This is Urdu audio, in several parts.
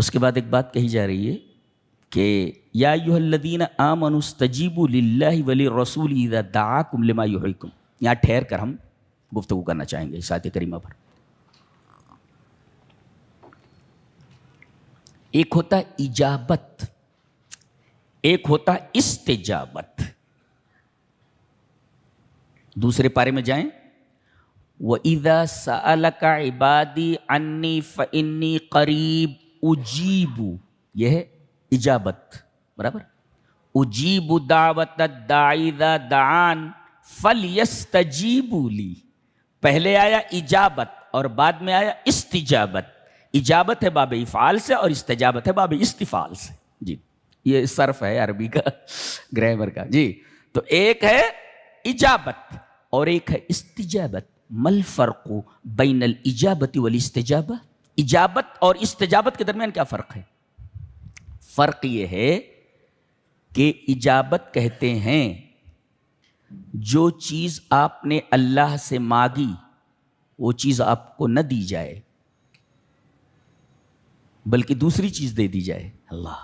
اس کے بعد ایک بات کہی جا رہی ہے کہ یا ایھا الذین آمنوا استجیبوا للہ وللرسول اذا دعاکم لما یحییکم. یہاں ٹھہر کر ہم گفتگو کرنا چاہیں گے اس آیت کریمہ پر. ایک ہوتا ہے اجابت، ایک ہوتا ہے استجابت. دوسرے پارے میں جائیں، وَإِذَا سَأَلَكَ عِبَادِي عَنِّي فَإِنِّي قَرِيبٌ اجیبو، یہ ہے اجابت، برابر. اجیب دعوت الداعی اذا دعان فلیستجیبوا لی. پہلے آیا اجابت اور بعد میں آیا استجابت. اجابت ہے باب افعال سے اور استجابت ہے باب استفعال سے. جی یہ صرف ہے عربی کا، گرامر کا. جی تو ایک ہے اجابت اور ایک ہے استجابت. مل فرق بین الاجابت والاستجابہ؟ اجابت اور استجابت کے درمیان کیا فرق ہے؟ فرق یہ ہے کہ اجابت کہتے ہیں جو چیز آپ نے اللہ سے مانگی وہ چیز آپ کو نہ دی جائے بلکہ دوسری چیز دے دی جائے. اللہ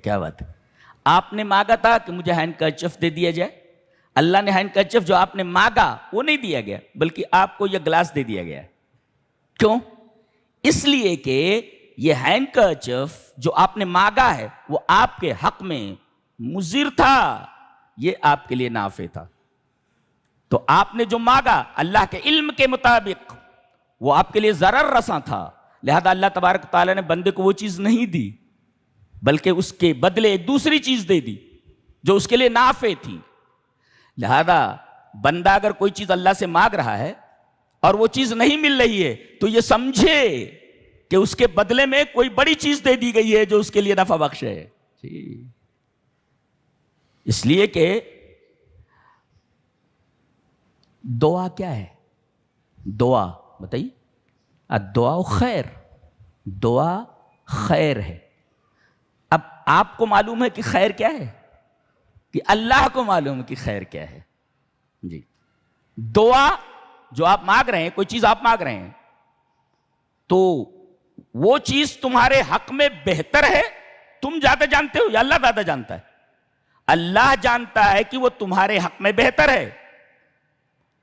کیا بات ہے. آپ نے مانگا تھا کہ مجھے ہینڈ کرچف دے دیا جائے، اللہ نے ہینڈ کرچف جو آپ نے مانگا وہ نہیں دیا گیا بلکہ آپ کو یہ گلاس دے دیا گیا. کیوں؟ اس لیے کہ یہ ہینڈ کرچف جو آپ نے مانگا ہے وہ آپ کے حق میں مضر تھا، یہ آپ کے لیے نافع تھا. تو آپ نے جو مانگا اللہ کے علم کے مطابق وہ آپ کے لیے ضرر رساں تھا، لہذا اللہ تبارک تعالیٰ نے بندے کو وہ چیز نہیں دی بلکہ اس کے بدلے ایک دوسری چیز دے دی جو اس کے لیے نافع تھی. لہذا بندہ اگر کوئی چیز اللہ سے مانگ رہا ہے اور وہ چیز نہیں مل رہی ہے تو یہ سمجھے کہ اس کے بدلے میں کوئی بڑی چیز دے دی گئی ہے جو اس کے لیے نفع بخش ہے. اس لیے کہ دعا کیا ہے؟ دعا بتائیے. الدعاء خیر، دعا خیر ہے. اب آپ کو معلوم ہے کہ خیر کیا ہے کہ اللہ کو معلوم ہے کہ خیر کیا ہے. جی دعا جو آپ مانگ رہے ہیں، کوئی چیز آپ مانگ رہے ہیں تو وہ چیز تمہارے حق میں بہتر ہے، تم زیادہ جانتے ہو یا اللہ زیادہ جانتا ہے؟ اللہ جانتا ہے کہ وہ تمہارے حق میں بہتر ہے،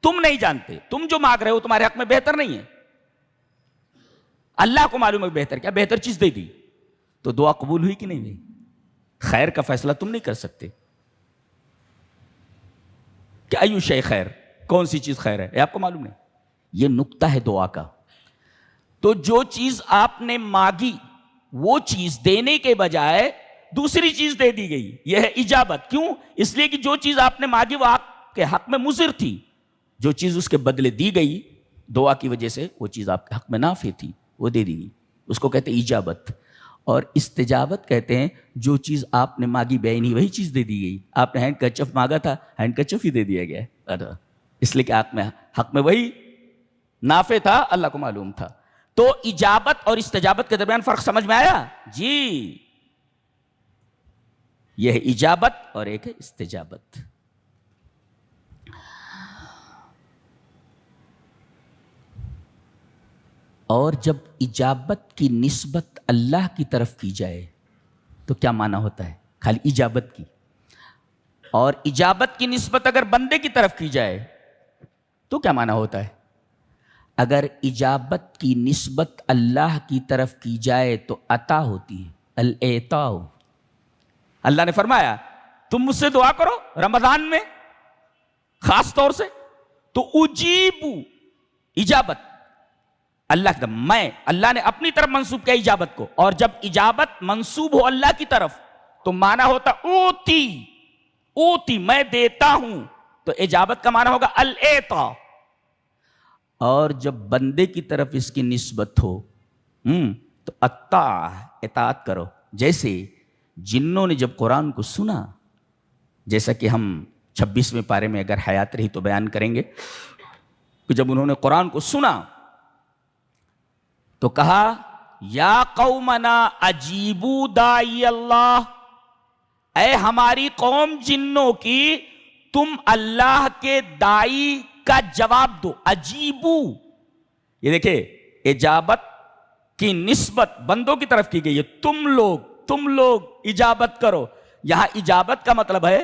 تم نہیں جانتے. تم جو مانگ رہے ہو تمہارے حق میں بہتر نہیں ہے، اللہ کو معلوم ہے بہتر کیا، بہتر چیز دے دی تو دعا قبول ہوئی کہ نہیں ہوئی؟ خیر کا فیصلہ تم نہیں کر سکتے کہ ایو شے خیر، کون سی چیز خیر ہے، یہ آپ کو معلوم نہیں. یہ نقطہ ہے دعا کا. تو جو چیز آپ نے مانگی وہ چیز دینے کے بجائے دوسری چیز دے دی گئی، یہ ہے اجابت. کیوں؟ اس لیے کہ جو چیز آپ نے مانگی وہ آپ کے حق میں مضر تھی، جو چیز اس کے بدلے دی گئی دعا کی وجہ سے وہ چیز آپ کے حق میں نافع تھی، وہ دے دی گئی. اس کو کہتے ہیں اجابت. اور استجابت کہتے ہیں جو چیز آپ نے مانگی بینی وہی چیز دے دی گئی. آپ نے ہینڈ کرچف مانگا تھا، ہینڈ کرچف ہی دے دیا گیا، اس لیے کہ آپ میں حق میں وہی نافع تھا، اللہ کو معلوم تھا. تو اجابت اور استجابت کے درمیان فرق سمجھ میں آیا؟ جی یہ ہے اجابت اور ایک ہے استجابت. اور جب اجابت کی نسبت اللہ کی طرف کی جائے تو کیا معنی ہوتا ہے؟ خالی اجابت کی. اور اجابت کی نسبت اگر بندے کی طرف کی جائے تو کیا معنی ہوتا ہے؟ اگر اجابت کی نسبت اللہ کی طرف کی جائے تو عطا ہوتی ہے، الاعطاء. اللہ نے فرمایا تم مجھ سے دعا کرو رمضان میں خاص طور سے تو اجیبو، اجابت اللہ کی طرف، میں اللہ نے اپنی طرف منسوب کیا اجابت کو. اور جب اجابت منسوب ہو اللہ کی طرف تو معنی ہوتا اوتی، میں دیتا ہوں. تو اجابت کا معنی ہوگا الاعطاء. اور جب بندے کی طرف اس کی نسبت ہو تو اطاعت کرو. جیسے جنوں نے جب قرآن کو سنا، جیسا کہ ہم 26ویں پارے میں اگر حیات رہی تو بیان کریں گے کہ جب انہوں نے قرآن کو سنا تو کہا یا قومنا اجیبو داعی اللہ، اے ہماری قوم جنوں کی تم اللہ کے داعی کا جواب دو. اجیبو، یہ دیکھیں اجابت کی نسبت بندوں کی طرف کی گئی ہے. تم لوگ اجابت کرو. یہاں اجابت کا مطلب ہے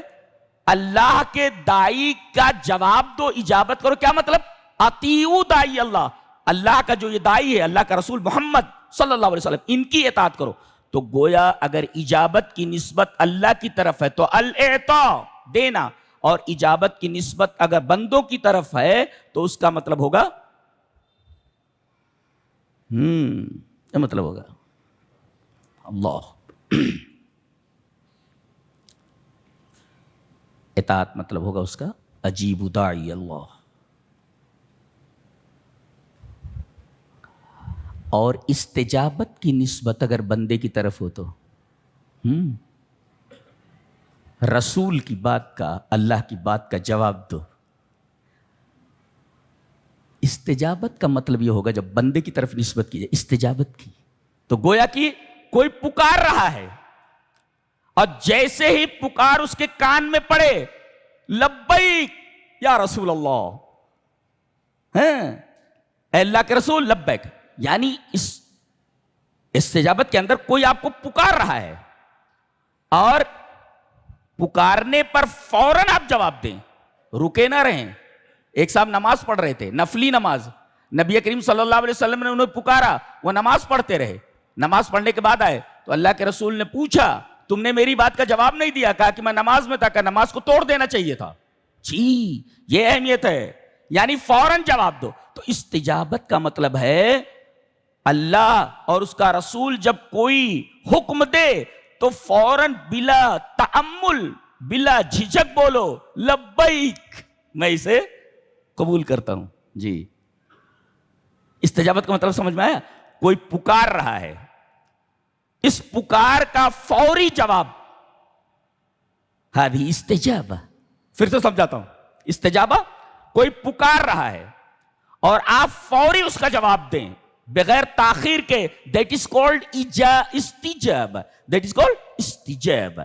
اللہ کے دائی کا جواب دو, اجابت کرو. کیا مطلب؟ اطیعوا دائی اللہ, اللہ کا جو یہ دائی ہے, اللہ کا رسول محمد صلی اللہ علیہ وسلم, ان کی اطاعت کرو. تو گویا اگر اجابت کی نسبت اللہ کی طرف ہے تو الاعطاء دینا, اور اجابت کی نسبت اگر بندوں کی طرف ہے تو اس کا مطلب ہوگا کیا مطلب ہوگا؟ اللہ اطاعت مطلب ہوگا اس کا اجیب داعی اللہ. اور استجابت کی نسبت اگر بندے کی طرف ہو تو رسول کی بات کا, اللہ کی بات کا جواب دو. استجابت کا مطلب یہ ہوگا جب بندے کی طرف نسبت کی جائے استجابت کی, تو گویا کہ کوئی پکار رہا ہے اور جیسے ہی پکار اس کے کان میں پڑے, لبیک یا رسول اللہ, اے اللہ کے رسول لبیک, یعنی اس استجابت کے اندر کوئی آپ کو پکار رہا ہے اور پکارنے پر فوراً آپ جواب دیں, رکے نہ رہیں. ایک صاحب نماز پڑھ رہے تھے, نفلی نماز, نبی کریم صلی اللہ علیہ وسلم نے انہیں پکارا, وہ نماز پڑھتے رہے. نماز پڑھنے کے بعد آئے تو اللہ کے رسول نے پوچھا, تم نے میری بات کا جواب نہیں دیا. کہا کہ میں نماز میں تھا, کہ نماز کو توڑ دینا چاہیے تھا. جی یہ اہمیت ہے, یعنی فوراً جواب دو. تو استجابت کا مطلب ہے اللہ اور اس کا رسول جب کوئی حکم دے تو فوراً بلا تأمل, بلا جھجک بولو لبیک, میں اسے قبول کرتا ہوں. جی استجابت کا مطلب سمجھ میں آیا؟ کوئی پکار رہا ہے, اس پکار کا فوری جواب, ہذه استجابہ. پھر سے سمجھاتا ہوں, استجابہ کوئی پکار رہا ہے اور آپ فوری اس کا جواب دیں بغیر تاخیر کے, دیٹ از کالڈ استجابہ, دیٹ از کالڈ استجابہ.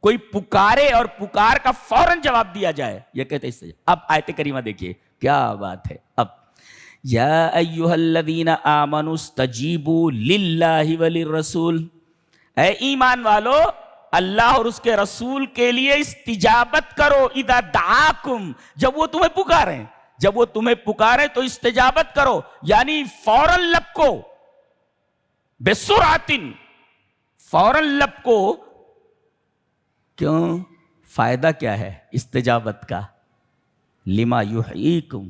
کوئی پکارے اور پکار کا فوراً جواب دیا جائے, یہ کہتے ہیں استجابہ. اب آیت کریمہ دیکھیے کیا بات ہے. اب یا ایھا الذین آمنوا استجیبوا للہ وللرسول, اے ایمان والو اللہ اور اس کے رسول کے لیے استجابت کرو. اذا دعاکم, جب وہ تمہیں پکاریں, جب وہ تمہیں پکاریں تو استجابت کرو, یعنی فوراً لپکو, بسرعۃ, فوراً لپکو. کیوں؟ فائدہ کیا ہے استجابت کا؟ لما یحییکم,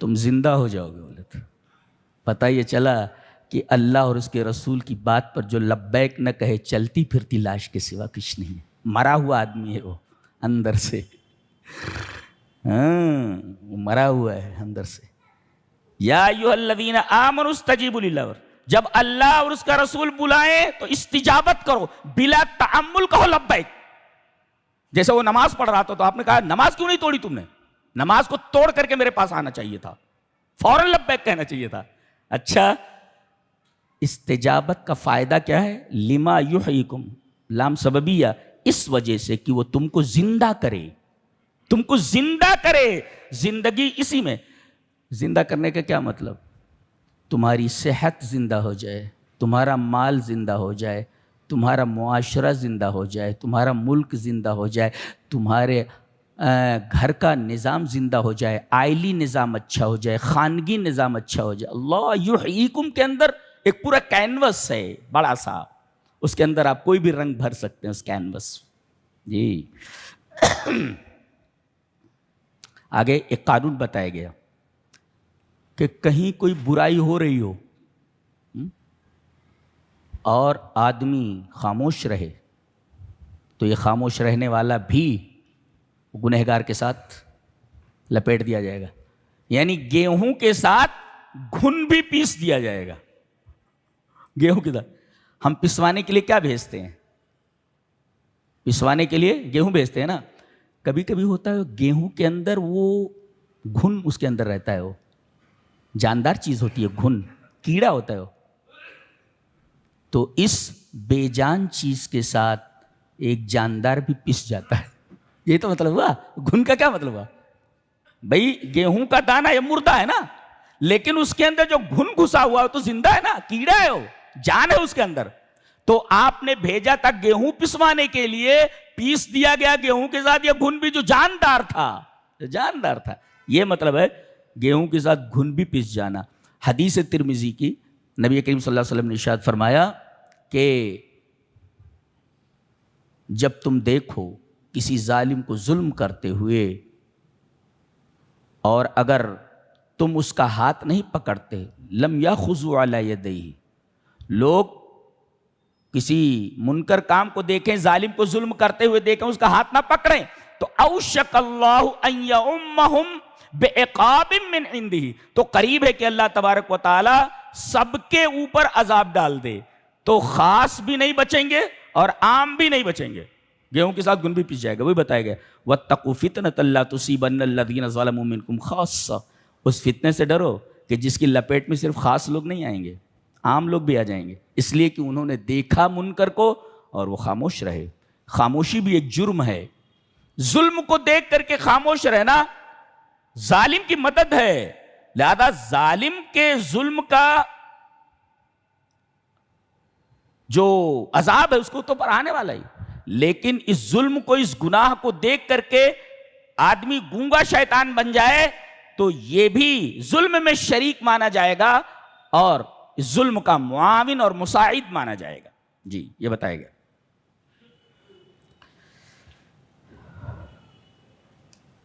تم زندہ ہو جاؤ گے. بولے تو پتہ یہ چلا کہ اللہ اور اس کے رسول کی بات پر جو لبیک نہ کہے چلتی پھرتی لاش کے سوا کچھ نہیں ہے, مرا ہوا آدمی ہے وہ اندر سے. وہ مرا ہوا ہے اندر سے. یا ایھا الذین آمنوا استجیبوا للہ, جب اللہ اور اس کا رسول بلائیں تو استجابت کرو, بلا تأمل کہو لبیک. جیسے وہ نماز پڑھ رہا تھا تو آپ نے کہا نماز کیوں نہیں توڑی تم نے؟ نماز کو توڑ کر کے میرے پاس آنا چاہیے تھا, فوراً لبیک کہنا چاہیے تھا. اچھا استجابت کا فائدہ کیا ہے؟ لما یحییکم, لام سببیہ, اس وجہ سے کہ وہ تم کو زندہ کرے, تم کو زندہ کرے. زندگی اسی میں. زندہ کرنے کا کیا مطلب؟ تمہاری صحت زندہ ہو جائے, تمہارا مال زندہ ہو جائے, تمہارا معاشرہ زندہ ہو جائے, تمہارا ملک زندہ ہو جائے, تمہارے گھر کا نظام زندہ ہو جائے, آئلی نظام اچھا ہو جائے, خانگی نظام اچھا ہو جائے. اللہ یحییکم کے اندر ایک پورا کینوس ہے بڑا سا, اس کے اندر آپ کوئی بھی رنگ بھر سکتے ہیں اس کینوس. جی آگے ایک قانون بتایا گیا کہ کہیں کوئی برائی ہو رہی ہو اور آدمی خاموش رہے تو یہ خاموش رہنے والا بھی گنہگار کے ساتھ لپیٹ دیا جائے گا. یعنی گیہوں کے ساتھ گھن بھی پیس دیا جائے گا. گیہوں کے ساتھ ہم پسوانے کے لیے کیا بھیجتے ہیں؟ پسوانے کے لیے گیہوں بھیجتے ہیں نا. کبھی کبھی ہوتا ہے گیہوں کے اندر وہ گھن اس کے اندر رہتا ہے, وہ جاندار چیز ہوتی ہے, گھن کیڑا ہوتا ہے وہ. تو اس بے جان چیز کے ساتھ ایک جاندار بھی پس جاتا ہے. یہ تو مطلب ہوا. گھن کا کیا مطلب ہوا؟ بھائی گیہوں کا دانہ یہ مردہ ہے نا, لیکن اس کے اندر جو گھن گھسا ہوا ہے تو زندہ ہے نا, کیڑا ہے, وہ جان ہے اس کے اندر. تو آپ نے بھیجا تھا گیہوں پسوانے کے لیے, پیس دیا گیا گیہوں کے ساتھ یہ گھن بھی, جو جاندار تھا. یہ مطلب ہے گیہوں کے ساتھ گھن بھی پس جانا. حدیث ترمذی کی, نبی کریم صلی اللہ علیہ وسلم نے ارشاد فرمایا کہ جب تم دیکھو کسی ظالم کو ظلم کرتے ہوئے اور اگر تم اس کا ہاتھ نہیں پکڑتے, لم یاخذوا علی یدیہ, لوگ کسی منکر کام کو دیکھیں, ظالم کو ظلم کرتے ہوئے دیکھیں, اس کا ہاتھ نہ پکڑیں, تو اوشک اللہ ان یعمہم بعقاب من عنده, تو قریب ہے کہ اللہ تبارک و تعالی سب کے اوپر عذاب ڈال دے. تو خاص بھی نہیں بچیں گے اور عام بھی نہیں بچیں گے, گیہوں کے ساتھ گن بھی پس جائے گا. وہی بتایا گیا واتقوا فتنۃ لا تصیبن الذین ظلموا منکم خاصہ, اس فتنے سے ڈرو کہ جس کی لپیٹ میں صرف خاص لوگ نہیں آئیں گے, عام لوگ بھی آ جائیں گے, اس لیے کہ انہوں نے دیکھا منکر کو اور وہ خاموش رہے. خاموشی بھی ایک جرم ہے. ظلم کو دیکھ کر کے خاموش رہنا ظالم کی مدد ہے, لہذا ظالم کے ظلم کا جو عذاب ہے اس کو تو پر آنے والا ہی, لیکن اس ظلم کو, اس گناہ کو دیکھ کر کے آدمی گونگا شیطان بن جائے تو یہ بھی ظلم میں شریک مانا جائے گا اور ظلم کا معاون اور مساعد مانا جائے گا. جی یہ بتایا گیا.